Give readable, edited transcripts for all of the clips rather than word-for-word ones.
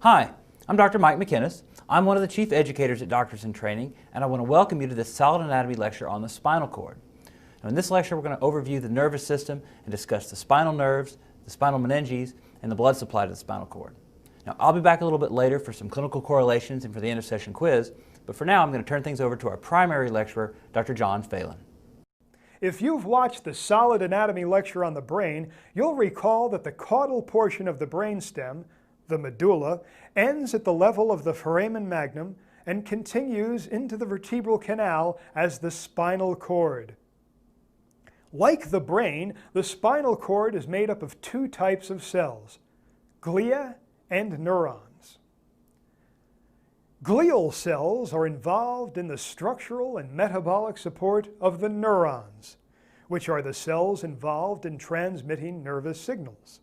Hi, I'm Dr. Mike McInnes. I'm one of the chief educators at Doctors in Training, and I want to welcome you to this solid anatomy lecture on the spinal cord. Now, in this lecture, we're going to overview the nervous system and discuss the spinal nerves, the spinal meninges, and the blood supply to the spinal cord. Now, I'll be back a little bit later for some clinical correlations and for the end of session quiz, but for now, I'm going to turn things over to our primary lecturer, Dr. John Phelan. If you've watched the solid anatomy lecture on the brain, you'll recall that the caudal portion of the brainstem, the medulla, ends at the level of the foramen magnum and continues into the vertebral canal as the spinal cord. Like the brain, the spinal cord is made up of two types of cells, glia and neurons. Glial cells are involved in the structural and metabolic support of the neurons, which are the cells involved in transmitting nervous signals.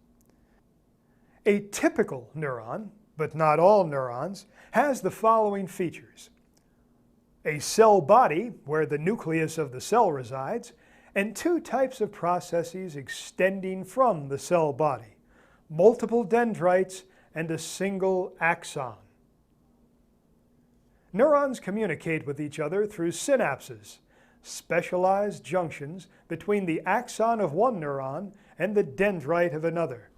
A typical neuron, but not all neurons, has the following features: a cell body, where the nucleus of the cell resides, and two types of processes extending from the cell body, multiple dendrites and a single axon. Neurons communicate with each other through synapses, specialized junctions between the axon of one neuron and the dendrite of another.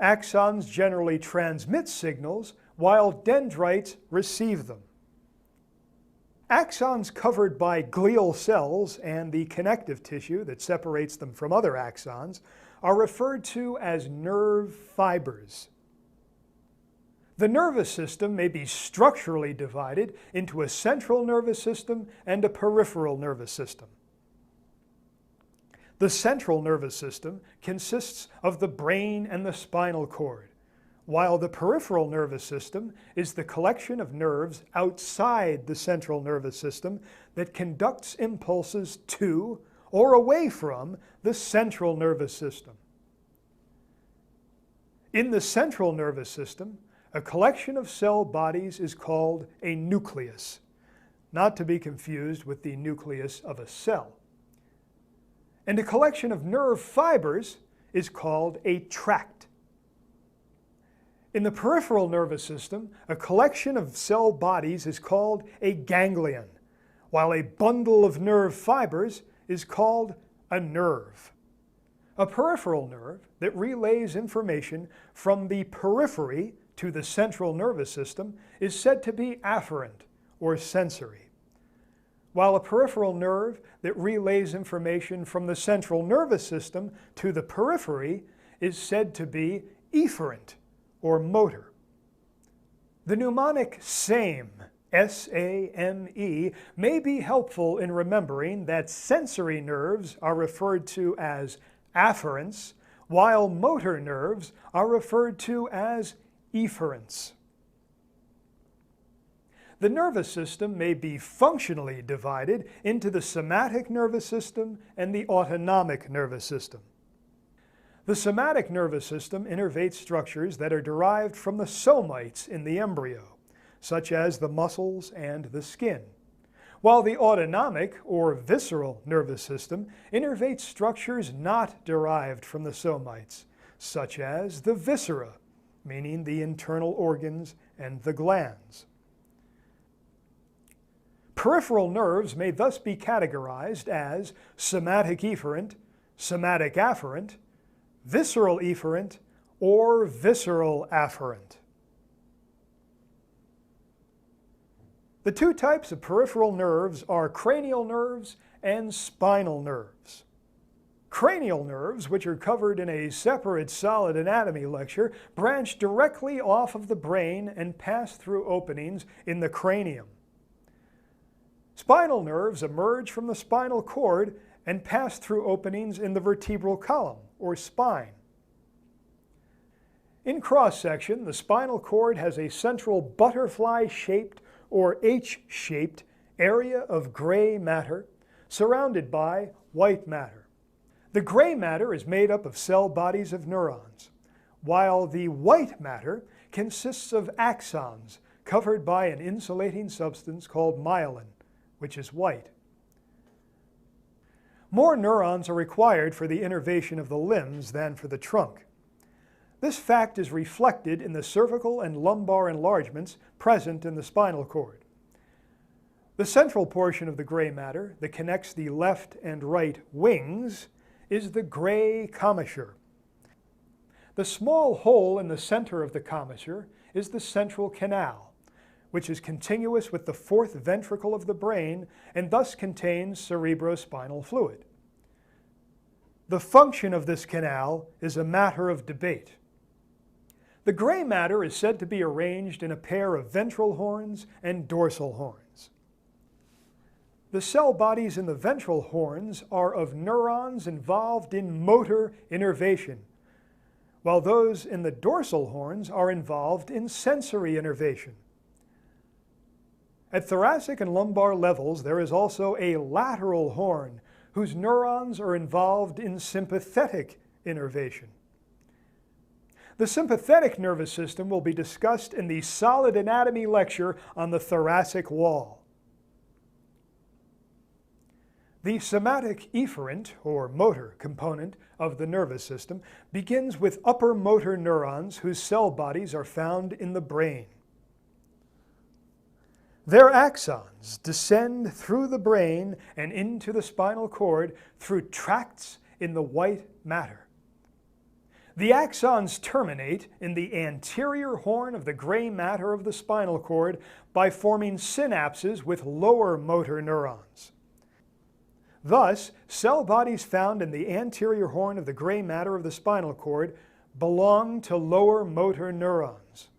Axons generally transmit signals, while dendrites receive them. Axons covered by glial cells and the connective tissue that separates them from other axons are referred to as nerve fibers. The nervous system may be structurally divided into a central nervous system and a peripheral nervous system. The central nervous system consists of the brain and the spinal cord, while the peripheral nervous system is the collection of nerves outside the central nervous system that conducts impulses to or away from the central nervous system. In the central nervous system, a collection of cell bodies is called a nucleus, not to be confused with the nucleus of a cell. And a collection of nerve fibers is called a tract. In the peripheral nervous system, a collection of cell bodies is called a ganglion, while a bundle of nerve fibers is called a nerve. A peripheral nerve that relays information from the periphery to the central nervous system is said to be afferent or sensory, while a peripheral nerve that relays information from the central nervous system to the periphery is said to be efferent or motor. The mnemonic SAME, S-A-M-E, may be helpful in remembering that sensory nerves are referred to as afferents, while motor nerves are referred to as efferents. The nervous system may be functionally divided into the somatic nervous system and the autonomic nervous system. The somatic nervous system innervates structures that are derived from the somites in the embryo, such as the muscles and the skin, while the autonomic or visceral nervous system innervates structures not derived from the somites, such as the viscera, meaning the internal organs and the glands. Peripheral nerves may thus be categorized as somatic efferent, somatic afferent, visceral efferent, or visceral afferent. The two types of peripheral nerves are cranial nerves and spinal nerves. Cranial nerves, which are covered in a separate solid anatomy lecture, branch directly off of the brain and pass through openings in the cranium. Spinal nerves emerge from the spinal cord and pass through openings in the vertebral column, or spine. In cross-section, the spinal cord has a central butterfly-shaped or H-shaped area of gray matter surrounded by white matter. The gray matter is made up of cell bodies of neurons, while the white matter consists of axons covered by an insulating substance called myelin, which is white. More neurons are required for the innervation of the limbs than for the trunk. This fact is reflected in the cervical and lumbar enlargements present in the spinal cord. The central portion of the gray matter that connects the left and right wings is the gray commissure. The small hole in the center of the commissure is the central canal, which is continuous with the fourth ventricle of the brain and thus contains cerebrospinal fluid. The function of this canal is a matter of debate. The gray matter is said to be arranged in a pair of ventral horns and dorsal horns. The cell bodies in the ventral horns are of neurons involved in motor innervation, while those in the dorsal horns are involved in sensory innervation. At thoracic and lumbar levels, there is also a lateral horn whose neurons are involved in sympathetic innervation. The sympathetic nervous system will be discussed in the solid anatomy lecture on the thoracic wall. The somatic efferent, or motor, component of the nervous system begins with upper motor neurons whose cell bodies are found in the brain. Their axons descend through the brain and into the spinal cord through tracts in the white matter. The axons terminate in the anterior horn of the gray matter of the spinal cord by forming synapses with lower motor neurons. Thus, cell bodies found in the anterior horn of the gray matter of the spinal cord belong to lower motor neurons.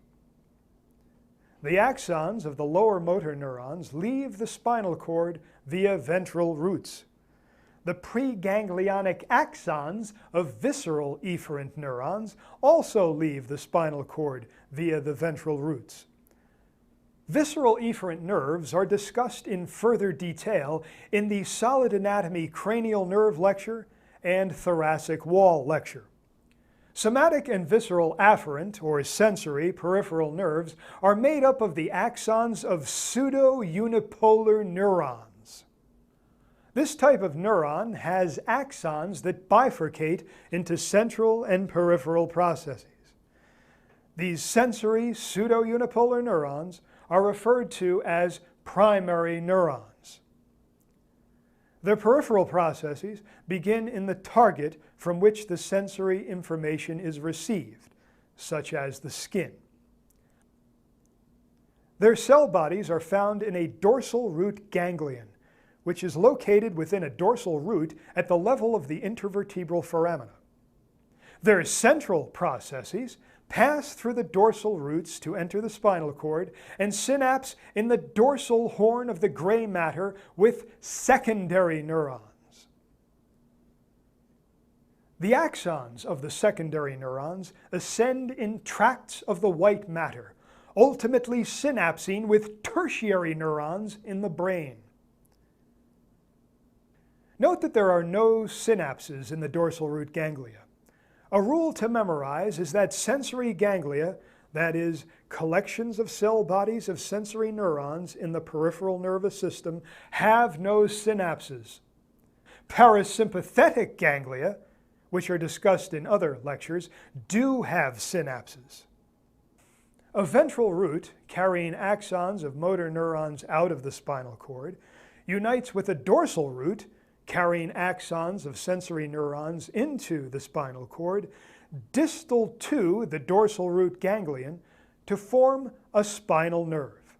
The axons of the lower motor neurons leave the spinal cord via ventral roots. The preganglionic axons of visceral efferent neurons also leave the spinal cord via the ventral roots. Visceral efferent nerves are discussed in further detail in the Solid Anatomy Cranial Nerve lecture and Thoracic Wall lecture. Somatic and visceral afferent, or sensory, peripheral nerves are made up of the axons of pseudo-unipolar neurons. This type of neuron has axons that bifurcate into central and peripheral processes. These sensory pseudo-unipolar neurons are referred to as primary neurons. The peripheral processes begin in the target from which the sensory information is received, such as the skin. Their cell bodies are found in a dorsal root ganglion, which is located within a dorsal root at the level of the intervertebral foramina. Their central processes pass through the dorsal roots to enter the spinal cord and synapse in the dorsal horn of the gray matter with secondary neurons. The axons of the secondary neurons ascend in tracts of the white matter, ultimately synapsing with tertiary neurons in the brain. Note that there are no synapses in the dorsal root ganglia. A rule to memorize is that sensory ganglia, that is, collections of cell bodies of sensory neurons in the peripheral nervous system, have no synapses. Parasympathetic ganglia, which are discussed in other lectures, do have synapses. A ventral root, carrying axons of motor neurons out of the spinal cord, unites with a dorsal root, carrying axons of sensory neurons into the spinal cord, distal to the dorsal root ganglion, to form a spinal nerve.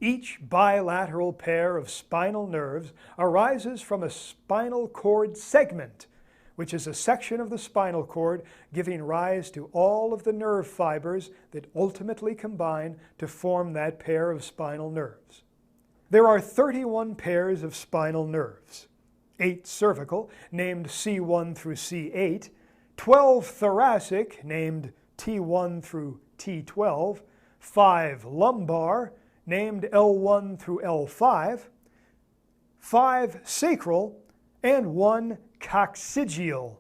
Each bilateral pair of spinal nerves arises from a spinal cord segment, which is a section of the spinal cord giving rise to all of the nerve fibers that ultimately combine to form that pair of spinal nerves. There are 31 pairs of spinal nerves, 8 cervical, named C1 through C8, 12 thoracic, named T1 through T12, 5 lumbar, named L1 through L5, 5 sacral, and 1 coccygeal.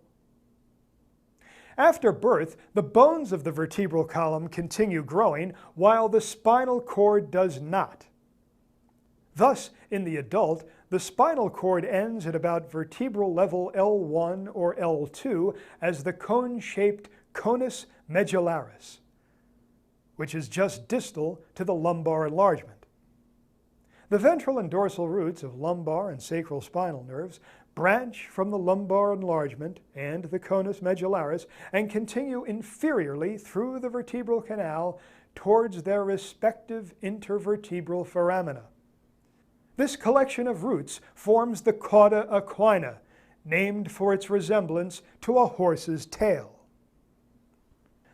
After birth, the bones of the vertebral column continue growing, while the spinal cord does not. Thus, in the adult, the spinal cord ends at about vertebral level L1 or L2 as the cone-shaped conus medullaris, which is just distal to the lumbar enlargement. The ventral and dorsal roots of lumbar and sacral spinal nerves branch from the lumbar enlargement and the conus medullaris and continue inferiorly through the vertebral canal towards their respective intervertebral foramina. This collection of roots forms the cauda equina, named for its resemblance to a horse's tail.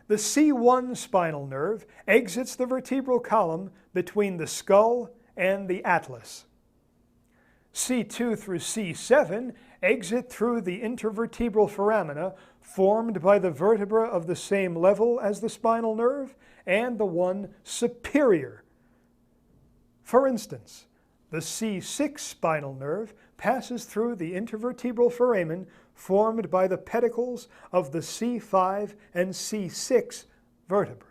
The C1 spinal nerve exits the vertebral column between the skull and the atlas. C2 through C7 exit through the intervertebral foramina formed by the vertebra of the same level as the spinal nerve and the one superior. For instance, the C6 spinal nerve passes through the intervertebral foramen formed by the pedicles of the C5 and C6 vertebra.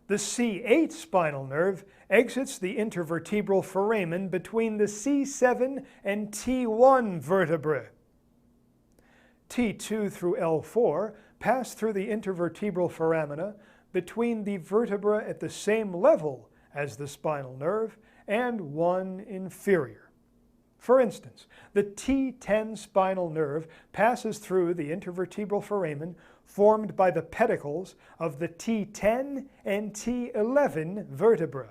The C8 spinal nerve exits the intervertebral foramen between the C7 and T1 vertebrae. T2 through L4 pass through the intervertebral foramina between the vertebra at the same level as the spinal nerve and one inferior. For instance, the T10 spinal nerve passes through the intervertebral foramen formed by the pedicles of the T10 and T11 vertebrae.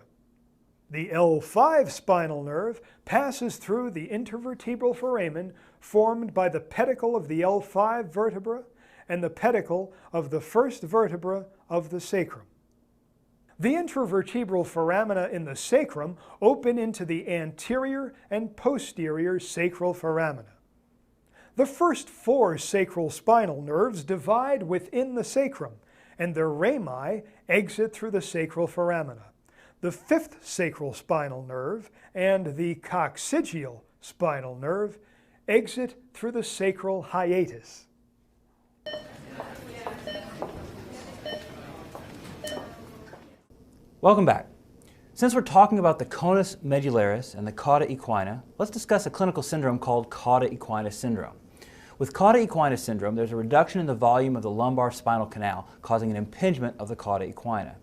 The L5 spinal nerve passes through the intervertebral foramen formed by the pedicle of the L5 vertebra and the pedicle of the first vertebra of the sacrum. The intervertebral foramina in the sacrum open into the anterior and posterior sacral foramina. The first 4 sacral spinal nerves divide within the sacrum, and their rami exit through the sacral foramina. The 5th sacral spinal nerve and the coccygeal spinal nerve exit through the sacral hiatus. Welcome back. Since we're talking about the conus medullaris and the cauda equina, let's discuss a clinical syndrome called cauda equina syndrome. With cauda equina syndrome, there's a reduction in the volume of the lumbar spinal canal, causing an impingement of the cauda equina.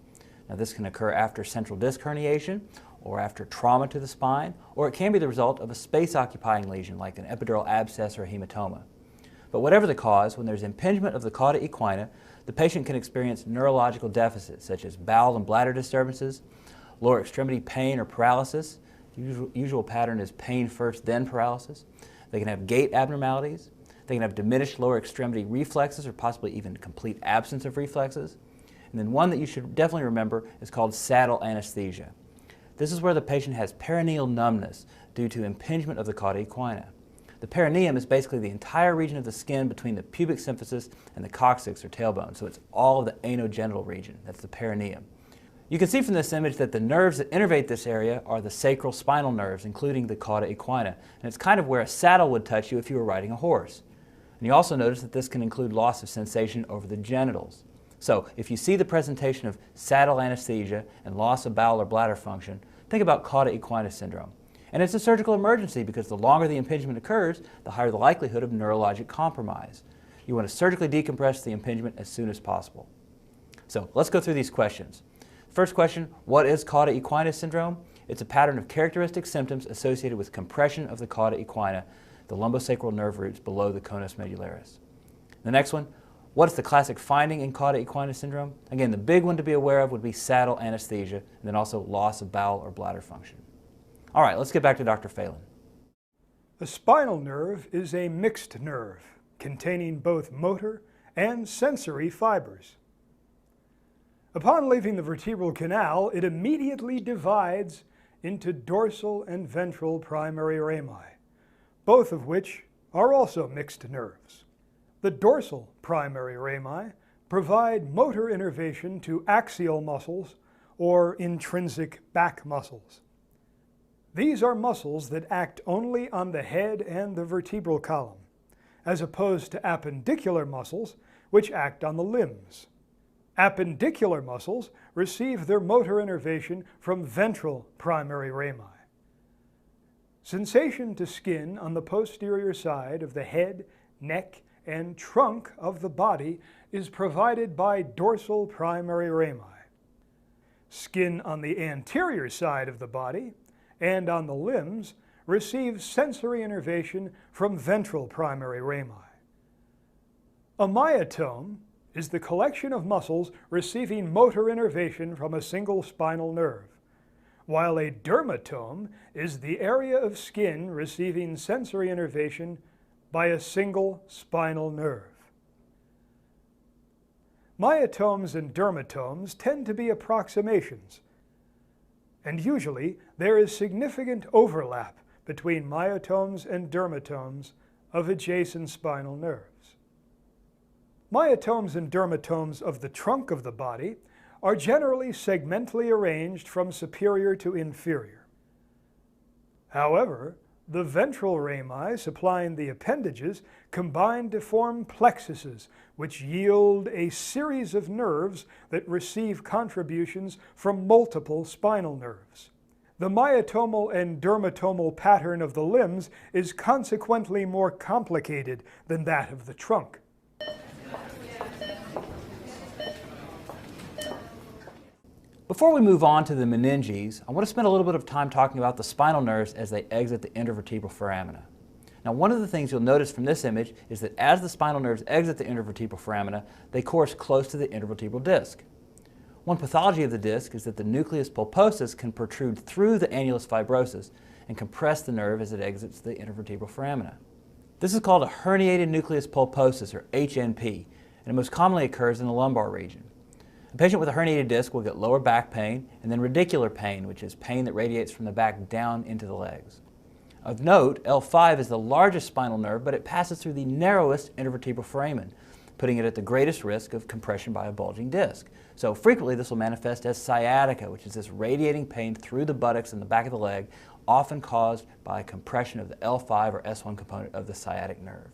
Now, this can occur after central disc herniation, or after trauma to the spine, or it can be the result of a space-occupying lesion like an epidural abscess or a hematoma. But whatever the cause, when there's impingement of the cauda equina, the patient can experience neurological deficits such as bowel and bladder disturbances, lower extremity pain or paralysis. The usual pattern is pain first, then paralysis. They can have gait abnormalities. They can have diminished lower extremity reflexes or possibly even complete absence of reflexes. And then one that you should definitely remember is called saddle anesthesia. This is where the patient has perineal numbness due to impingement of the cauda equina. The perineum is basically the entire region of the skin between the pubic symphysis and the coccyx or tailbone, so it's all of the anogenital region. That's the perineum. You can see from this image that the nerves that innervate this area are the sacral spinal nerves, including the cauda equina, and it's kind of where a saddle would touch you if you were riding a horse. And you also notice that this can include loss of sensation over the genitals. So if you see the presentation of saddle anesthesia and loss of bowel or bladder function, think about cauda equina syndrome. And it's a surgical emergency because the longer the impingement occurs, the higher the likelihood of neurologic compromise. You want to surgically decompress the impingement as soon as possible. So let's go through these questions. First question, what is cauda equina syndrome? It's a pattern of characteristic symptoms associated with compression of the cauda equina, the lumbosacral nerve roots below the conus medullaris. The next one, what is the classic finding in cauda equina syndrome? Again, the big one to be aware of would be saddle anesthesia, and then also loss of bowel or bladder function. All right, let's get back to Dr. Phelan. A spinal nerve is a mixed nerve containing both motor and sensory fibers. Upon leaving the vertebral canal, it immediately divides into dorsal and ventral primary rami, both of which are also mixed nerves. The dorsal primary rami provide motor innervation to axial muscles or intrinsic back muscles. These are muscles that act only on the head and the vertebral column, as opposed to appendicular muscles, which act on the limbs. Appendicular muscles receive their motor innervation from ventral primary rami. Sensation to skin on the posterior side of the head, neck, and trunk of the body is provided by dorsal primary rami. Skin on the anterior side of the body and on the limbs receives sensory innervation from ventral primary rami. A myotome is the collection of muscles receiving motor innervation from a single spinal nerve, while a dermatome is the area of skin receiving sensory innervation by a single spinal nerve. Myotomes and dermatomes tend to be approximations, and usually there is significant overlap between myotomes and dermatomes of adjacent spinal nerves. Myotomes and dermatomes of the trunk of the body are generally segmentally arranged from superior to inferior. However, the ventral rami supplying the appendages combine to form plexuses, which yield a series of nerves that receive contributions from multiple spinal nerves. The myotomal and dermatomal pattern of the limbs is consequently more complicated than that of the trunk. Before we move on to the meninges, I want to spend a little bit of time talking about the spinal nerves as they exit the intervertebral foramina. Now, one of the things you'll notice from this image is that as the spinal nerves exit the intervertebral foramina, they course close to the intervertebral disc. One pathology of the disc is that the nucleus pulposus can protrude through the annulus fibrosus and compress the nerve as it exits the intervertebral foramina. This is called a herniated nucleus pulposus, or HNP, and it most commonly occurs in the lumbar region. A patient with a herniated disc will get lower back pain and then radicular pain, which is pain that radiates from the back down into the legs. Of note, L5 is the largest spinal nerve, but it passes through the narrowest intervertebral foramen, putting it at the greatest risk of compression by a bulging disc. So frequently this will manifest as sciatica, which is this radiating pain through the buttocks and the back of the leg, often caused by compression of the L5 or S1 component of the sciatic nerve.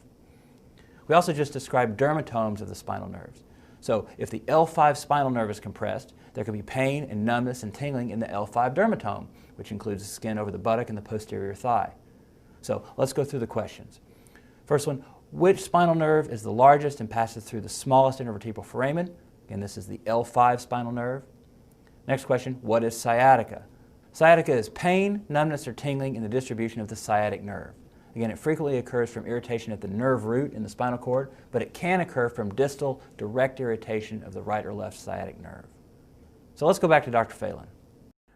We also just described dermatomes of the spinal nerves. So if the L5 spinal nerve is compressed, there can be pain and numbness and tingling in the L5 dermatome, which includes the skin over the buttock and the posterior thigh. So let's go through the questions. First one, which spinal nerve is the largest and passes through the smallest intervertebral foramen? Again, this is the L5 spinal nerve. Next question, what is sciatica? Sciatica is pain, numbness, or tingling in the distribution of the sciatic nerve. Again, it frequently occurs from irritation at the nerve root in the spinal cord, but it can occur from distal direct irritation of the right or left sciatic nerve. So let's go back to Dr. Phelan.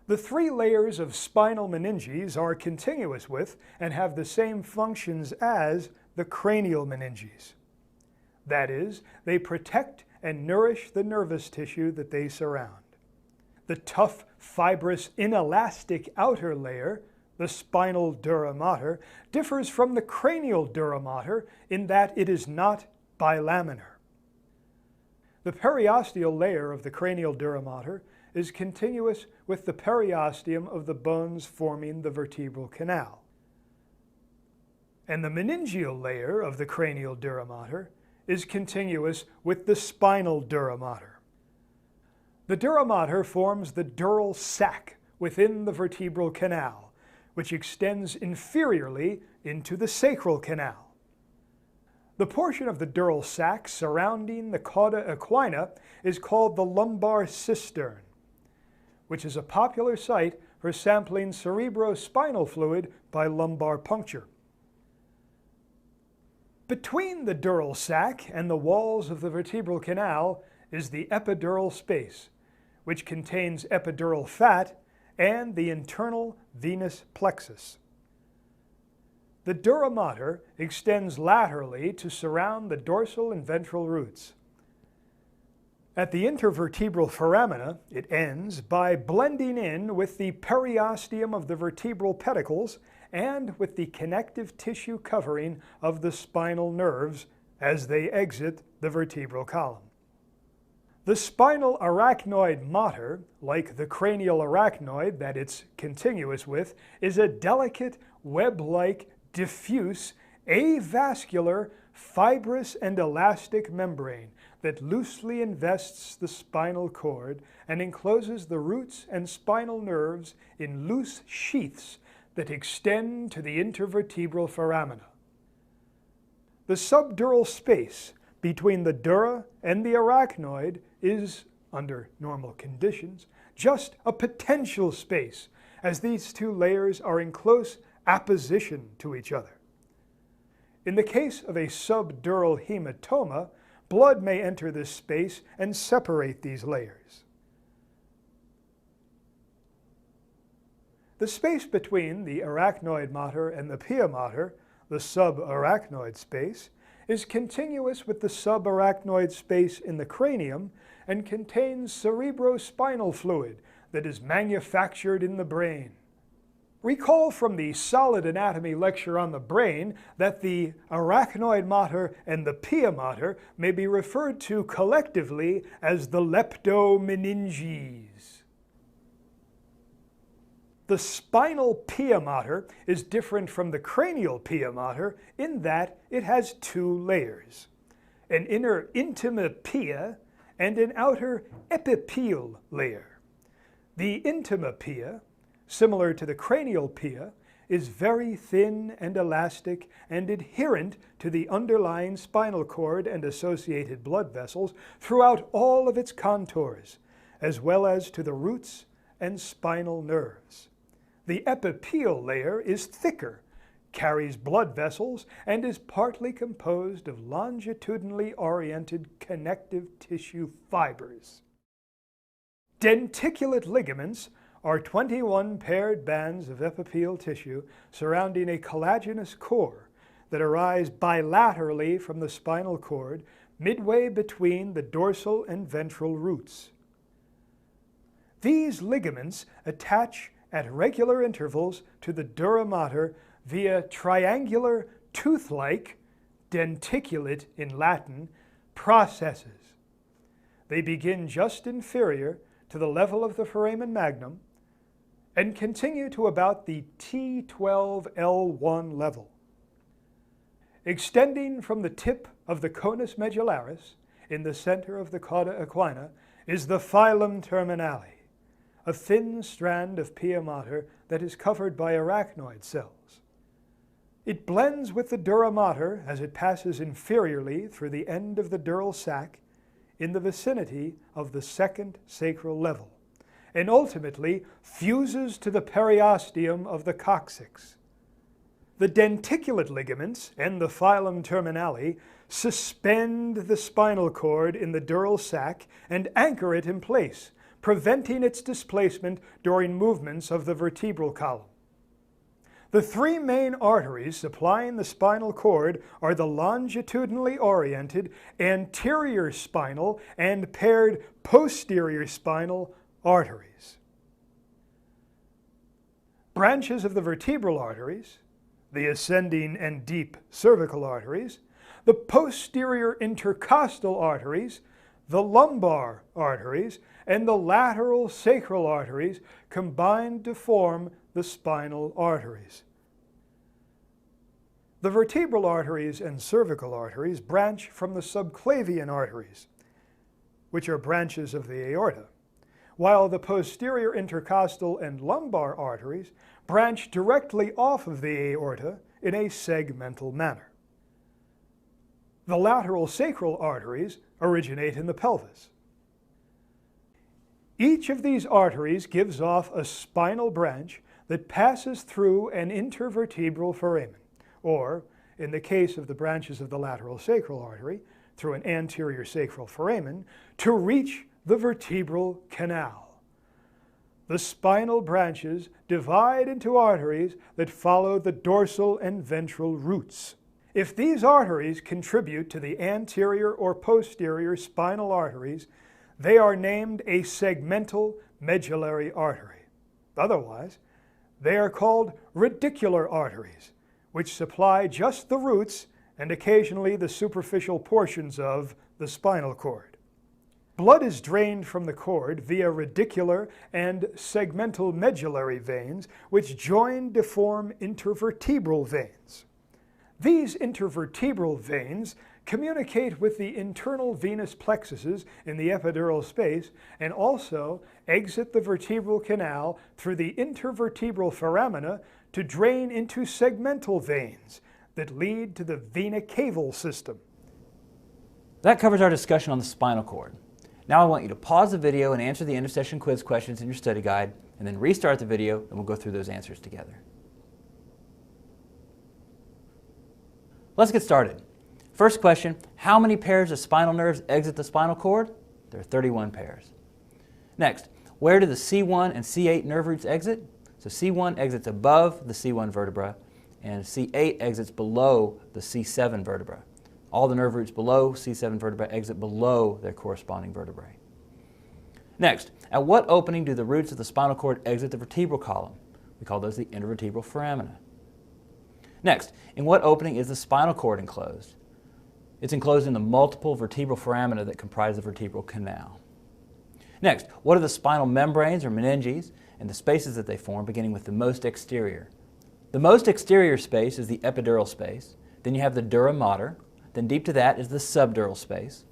The three layers of spinal meninges are continuous with and have the same functions as the cranial meninges. That is, they protect and nourish the nervous tissue that they surround. The tough, fibrous, inelastic outer layer, the spinal dura mater, differs from the cranial dura mater in that it is not bilaminar. The periosteal layer of the cranial dura mater is continuous with the periosteum of the bones forming the vertebral canal. And the meningeal layer of the cranial dura mater is continuous with the spinal dura mater. The dura mater forms the dural sac within the vertebral canal, which extends inferiorly into the sacral canal. The portion of the dural sac surrounding the cauda equina is called the lumbar cistern, which is a popular site for sampling cerebrospinal fluid by lumbar puncture. Between the dural sac and the walls of the vertebral canal is the epidural space, which contains epidural fat and the internal venous plexus. The dura mater extends laterally to surround the dorsal and ventral roots. At the intervertebral foramina, it ends by blending in with the periosteum of the vertebral pedicles and with the connective tissue covering of the spinal nerves as they exit the vertebral column. The spinal arachnoid mater, like the cranial arachnoid that it's continuous with, is a delicate, web-like, diffuse, avascular, fibrous and elastic membrane that loosely invests the spinal cord and encloses the roots and spinal nerves in loose sheaths that extend to the intervertebral foramina. The subdural space between the dura and the arachnoid is, under normal conditions, just a potential space, as these two layers are in close apposition to each other. In the case of a subdural hematoma, blood may enter this space and separate these layers. The space between the arachnoid mater and the pia mater, the subarachnoid space, is continuous with the subarachnoid space in the cranium and contains cerebrospinal fluid that is manufactured in the brain. Recall from the solid anatomy lecture on the brain that the arachnoid mater and the pia mater may be referred to collectively as the leptomeninges. The spinal pia mater is different from the cranial pia mater in that it has two layers, an inner intima pia and an outer epipele layer. The intima pia, similar to the cranial pia, is very thin and elastic and adherent to the underlying spinal cord and associated blood vessels throughout all of its contours, as well as to the roots and spinal nerves. The epipele layer is thicker, carries blood vessels, and is partly composed of longitudinally oriented connective tissue fibers. Denticulate ligaments are 21 paired bands of epipele tissue surrounding a collagenous core that arise bilaterally from the spinal cord midway between the dorsal and ventral roots. These ligaments attach at regular intervals to the dura mater via triangular tooth-like, denticulate in Latin, processes. They begin just inferior to the level of the foramen magnum and continue to about the T12L1 level. Extending from the tip of the conus medullaris in the center of the cauda equina is the filum terminale, a thin strand of pia mater that is covered by arachnoid cells. It blends with the dura mater as it passes inferiorly through the end of the dural sac in the vicinity of the second sacral level, and ultimately fuses to the periosteum of the coccyx. The denticulate ligaments and the filum terminale suspend the spinal cord in the dural sac and anchor it in place, preventing its displacement during movements of the vertebral column. The three main arteries supplying the spinal cord are the longitudinally oriented anterior spinal and paired posterior spinal arteries. Branches of the vertebral arteries, the ascending and deep cervical arteries, the posterior intercostal arteries, the lumbar arteries, and the lateral sacral arteries combine to form the spinal arteries. The vertebral arteries and cervical arteries branch from the subclavian arteries, which are branches of the aorta, while the posterior intercostal and lumbar arteries branch directly off of the aorta in a segmental manner. The lateral sacral arteries originate in the pelvis. Each of these arteries gives off a spinal branch that passes through an intervertebral foramen, or, in the case of the branches of the lateral sacral artery, through an anterior sacral foramen, to reach the vertebral canal. The spinal branches divide into arteries that follow the dorsal and ventral roots. If these arteries contribute to the anterior or posterior spinal arteries, they are named a segmental medullary artery. Otherwise, they are called radicular arteries, which supply just the roots and occasionally the superficial portions of the spinal cord. Blood is drained from the cord via radicular and segmental medullary veins, which join to form intervertebral veins. These intervertebral veins communicate with the internal venous plexuses in the epidural space and also exit the vertebral canal through the intervertebral foramina to drain into segmental veins that lead to the vena cava system. That covers our discussion on the spinal cord. Now I want you to pause the video and answer the end of session quiz questions in your study guide, and then restart the video and we'll go through those answers together. Let's get started. First question, how many pairs of spinal nerves exit the spinal cord? There are 31 pairs. Next, where do the C1 and C8 nerve roots exit? So C1 exits above the C1 vertebra and C8 exits below the C7 vertebra. All the nerve roots below C7 vertebra exit below their corresponding vertebrae. Next, at what opening do the roots of the spinal cord exit the vertebral column? We call those the intervertebral foramina. Next, in what opening is the spinal cord enclosed? It's enclosed in the multiple vertebral foramina that comprise the vertebral canal. Next, what are the spinal membranes or meninges and the spaces that they form, beginning with the most exterior? The most exterior space is the epidural space. Then you have the dura mater. Then deep to that is the subdural space.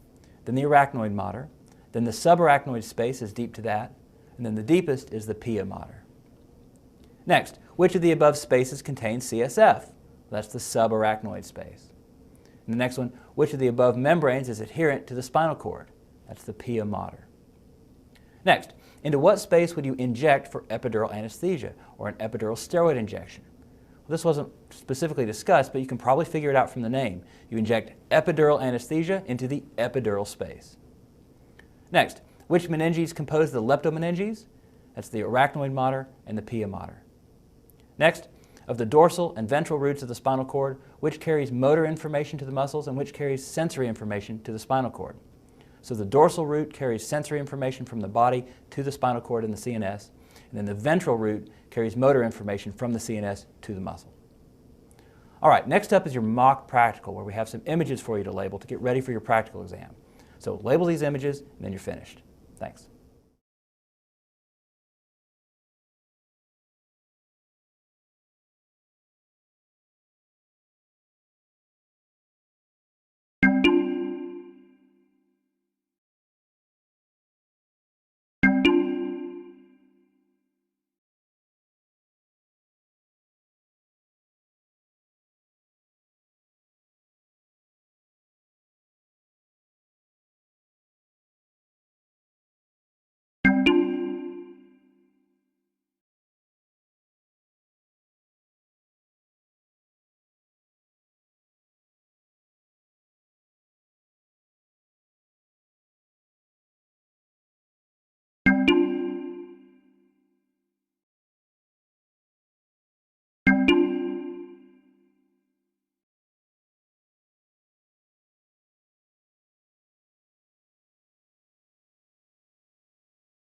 Then the arachnoid mater. Then the subarachnoid space is deep to that. And then the deepest is the pia mater. Next, which of the above spaces contains CSF? That's the subarachnoid space. And the next one, which of the above membranes is adherent to the spinal cord? That's the pia mater. Next, into what space would you inject for epidural anesthesia or an epidural steroid injection? Well, this wasn't specifically discussed, but you can probably figure it out from the name. You inject epidural anesthesia into the epidural space. Next, which meninges compose the leptomeninges? That's the arachnoid mater and the pia mater. Next, of the dorsal and ventral roots of the spinal cord, which carries motor information to the muscles and which carries sensory information to the spinal cord? So the dorsal root carries sensory information from the body to the spinal cord and the CNS, and then the ventral root carries motor information from the CNS to the muscle. All right, next up is your mock practical, where we have some images for you to label to get ready for your practical exam. So label these images, and then you're finished. Thanks.